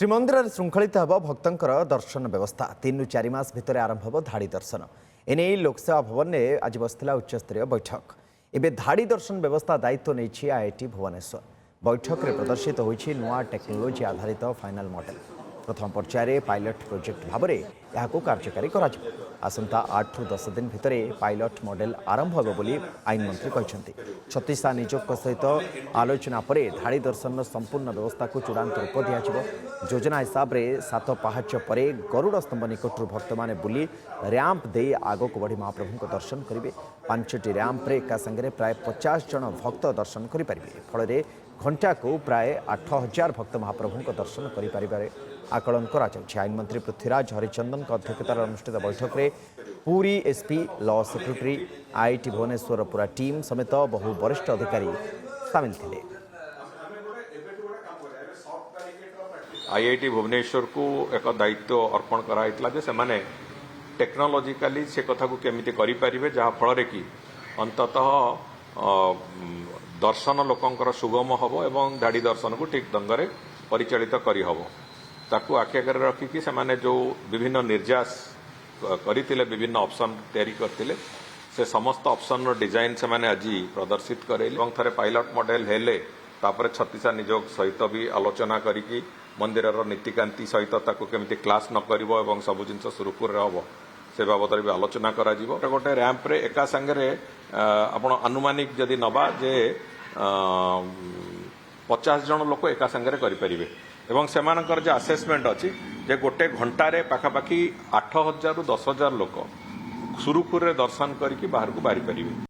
श्रीमंदिर श्रृंखलित हम भक्तर दर्शन व्यवस्था 3 ରୁ 4 मास भितर आरंभ हो धाड़ी दर्शन एने लोकसेवा भवन में आज बसला उच्चस्तरीय बैठक एवं धाड़ी दर्शन व्यवस्था दायित्व नहीं आईआईटी भुवनेश्वर बैठक में प्रदर्शित होती नुआ टेक्नोलोजी आधारित फाइनाल मॉडल प्रथम पर्यायर पायलट प्रोजेक्ट भाव में यह कार्यकारी आसंता 8 ରୁ 10 दिन भितर पायलट मॉडल आरंभ हो बोली आईन मंत्री कहते 36 नियोजक सहित आलोचना पर धाड़ी दर्शन संपूर्ण व्यवस्था को चूड़ांत रूप दिया योजना हिसाब से 7 पाहाच पर गरुड़ स्तंभ निकटर भक्त मैंने बुली रैंप दे आग को बढ़ी महाप्रभु को दर्शन करेंगे 5टी रैंप्रे एका संगे प्राय 50 जन भक्त दर्शन करेंगे फल घंटा को प्राय 8000 भक्त महाप्रभु को दर्शन करें आकलन आईन मंत्री पृथ्वीराज हरिचंदन अध्यक्षतार अनुष्ठित बैठक में पूरी SP law secretary IIT Bhubaneswar पूरा टीम समेत बहु वरिष्ठ अधिकारी सामिल थे। आईआईटी भुवनेश्वर को एक दायित्व अर्पण कराइतला से माने टेक्नोलॉजिकली से कथा को केमिति करि परिबे जहा फल कि अंततः दर्शन लोकंकर सुगम हबो एवं धाड़ी दर्शन को ठीक ढंग परिचालित करि हबो ताकू आखि आगे रखिकी से माने जो विभिन्न निर्यास करथिले विभिन्न ऑप्शन तैयारी करथिले से समस्त ऑप्शन रो डिजाइन से माने आज प्रदर्शित करेले एवं थरे पायलट मॉडल हेले तापर 36 नियोग सहित भी आलोचना करिकी मंदिर रो नीतिकांति सहित ताकू केमिति क्लास न करिवो एवं सब जिंस सुरुखुर हबो से बाबद भी आलोचना करा जिवो गोटे रैंप रे एका संगे आपण अनुमानिक जदि नबा जे 50 जन लोक एका संगे करि परिबे एवं सेमानकर जे असेसमेंट अछि जे गोटे घंटारे पाखापाखि 8000 ରୁ 10000 लोक सुरुखुर दर्शन करके बाहर को बाहरी परिबे।